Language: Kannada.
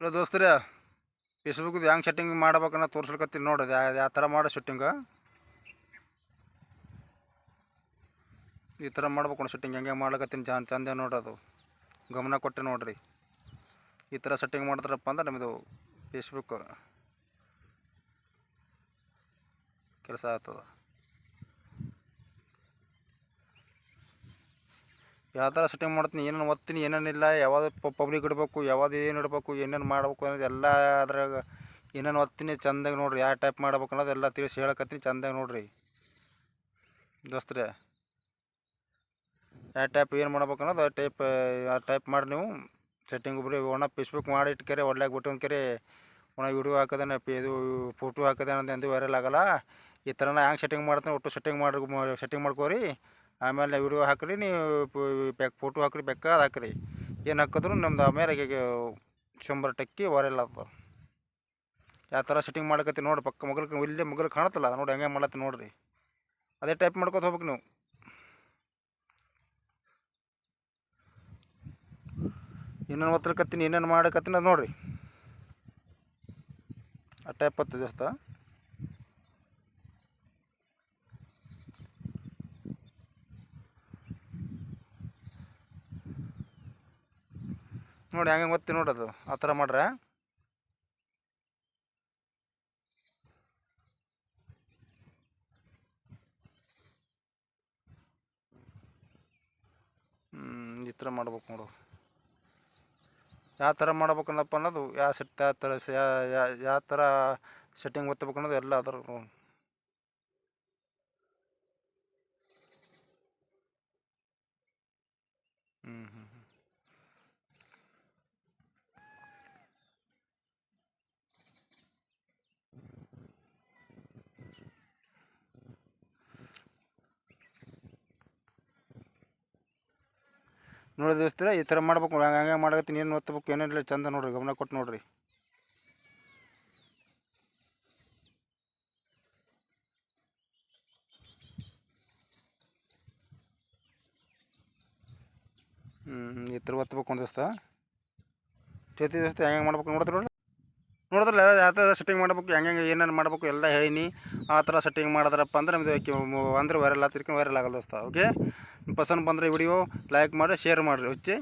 ಹಲೋ ದೋಸ್ತರೇ, ಫೇಸ್ಬುಕ್ದು ಹೆಂಗೆ ಸೆಟ್ಟಿಂಗ್ ಮಾಡ್ಬೇಕನ್ನ ತೋರ್ಸ್ಲಿಕತ್ತೀನಿ ನೋಡ್ರಿ. ಯಾವ ಥರ ಮಾಡೋ ಸೆಟ್ಟಿಂಗ ಈ ಥರ ಮಾಡ್ಬೇಕು ನೋಡಿ. ಸೆಟ್ಟಿಂಗ್ ಹೆಂಗೆ ಮಾಡ್ಲಕತ್ತೀನಿ ಚಂದ ನೋಡೋದು, ಗಮನ ಕೊಟ್ಟೆ ನೋಡ್ರಿ. ಈ ಥರ ಸೆಟ್ಟಿಂಗ್ ಮಾಡಿದ್ರಪ್ಪ ಅಂದ್ರೆ ನಮ್ಮದು ಫೇಸ್ಬುಕ್ ಕೆಲಸ ಆಗ್ತದೆ. ಯಾವ ಥರ ಸೆಟ್ಟಿಂಗ್ ಮಾಡ್ತೀನಿ, ಏನೇನು ಓದ್ತೀನಿ, ಏನೇನಿಲ್ಲ, ಯಾವುದು ಪಬ್ಲಿಕ್ ಇಡಬೇಕು, ಯಾವುದು ಏನು ಇಡಬೇಕು, ಏನೇನು ಮಾಡ್ಬೇಕು ಅನ್ನೋದು ಎಲ್ಲ ಅದ್ರಾಗ ಏನೇನು ಓದ್ತೀನಿ ಚಂದಾಗಿ ನೋಡ್ರಿ. ಯಾವ ಟೈಪ್ ಮಾಡ್ಬೇಕು ಅನ್ನೋದು ಎಲ್ಲ ತಿಳಿಸಿ ಹೇಳಕತ್ತೀನಿ ಚಂದಾಗಿ ನೋಡ್ರಿ ದೋಸ್ತರೇ. ಯಾವ ಟೈಪ್ ಏನು ಮಾಡ್ಬೇಕು ಅನ್ನೋದು ಆ ಟೈಪ್ ಮಾಡಿ ನೀವು ಸೆಟ್ಟಿಂಗ್ ಒಬ್ಬರು ಒಣ ಫೇಸ್ಬುಕ್ ಮಾಡಿ ಇಟ್ಕರೆ ಒಳ್ಳೆ ಬಿಟ್ಟು ಕರೆ ಒಣ ವಿಡಿಯೋ ಹಾಕೋದೇನೆ ಇದು ಫೋಟೋ ಹಾಕೋದೇನೆ ಅಂತ ಎಂದೂ ವೈರಲ್ ಆಗೋಲ್ಲ. ಈ ಥರ ನಾ ಹ್ಯಾಂಗೆ ಸೆಟ್ಟಿಂಗ್ ಮಾಡ್ತೀನಿ ಒಟ್ಟು ಸೆಟ್ಟಿಂಗ್ ಮಾಡ್ಕೋರಿ. ಆಮೇಲೆ ವಿಡಿಯೋ ಹಾಕ್ರಿ, ನೀವು ಫೋಟೋ ಹಾಕ್ರಿ, ಬೇಕಾದ ಹಾಕ್ರಿ, ಏನು ಹಾಕಿದ್ರು ನಮ್ದು ಆಮೇಲೆ 100% ವೈರಲ್ ಆಗ್ತದೆ. ಯಾವ ಥರ ಸೆಟ್ಟಿಂಗ್ ಮಾಡ್ಕತ್ತೀನಿ ನೋಡಿ. ಪಕ್ಕ ಇಲ್ಲೇ ಮಗಲು ಕಾಣುತ್ತಲ್ಲ ನೋಡಿ, ಹೆಂಗೆ ಮಾಡ್ಲತ್ತೀನಿ ನೋಡ್ರಿ. ಅದೇ ಟೈಪ್ ಮಾಡ್ಕೊತ ಹೋಗ್ಬೇಕು ನೀವು. ಏನೇನು ಓದ್ಲಿಕತ್ತೀನಿ, ಏನೇನು ಮಾಡಕತ್ತೀನಿ ಅದು ನೋಡಿರಿ. ಆ ಟೈಪ್ ಹತ್ತು ದೋಸ್ತ. ನೋಡಿ ಹೆಂಗೆ ಓದ್ತೀನಿ ನೋಡೋದು. ಆ ಥರ ಮಾಡ್ರೆ ಈ ಥರ ಮಾಡ್ಬೇಕು ನೋಡು. ಯಾವ ಥರ ಮಾಡ್ಬೇಕಂದಪ್ಪ ಅನ್ನೋದು, ಯಾವ ಥರ ಸೆಟ್ಟಿಂಗ್ ಒತ್ತಬೇಕು ಅನ್ನೋದು ಎಲ್ಲ ಅದ್ರ ನೋಡಿ ದೋಸ್ತರ. ಈ ಥರ ಮಾಡ್ಬೇಕು. ಹಂಗೆ ಮಾಡಕತ್ತೀನಿ, ಏನು ಒತ್ತಬೇಕು ಏನೇನಿಲ್ಲ ಚಂದ ನೋಡ್ರಿ, ಗಮನ ಕೊಟ್ಟು ನೋಡ್ರಿ. ಈ ಥರ ಒತ್ತಬೇಕು ದೋಸ್ತ. ದೋಸ್ತ ಹೆಂಗೆ ಮಾಡ್ಬೇಕು ನೋಡಿದ್ರಲ್ಲ ಯಾವ ಥರ ಸೆಟ್ಟಿಂಗ್ ಮಾಡ್ಬೇಕು, ಹೆಂಗೆ ಏನೇನು ಮಾಡ್ಬೇಕು ಎಲ್ಲ ಹೇಳೀನಿ. ಆ ಥರ ಸೆಟ್ಟಿಂಗ್ ಮಾಡಿದ್ರಪ್ಪ ಅಂದ್ರೆ ನಮ್ಮದು ಅಂದ್ರೆ ವೈರಲ್ ಆಗ್ತಿರ್ಕೊಂಡು ವೈರಲ್ ಆಗಲ್ಲ ದೋಸ್ತ. ಓಕೆ, ಪಸಂದ್ ಬಂದರೆ ವಿಡಿಯೋ ಲೈಕ್ ಮಾಡಿ, ಶೇರ್ ಮಾಡಿರಿ.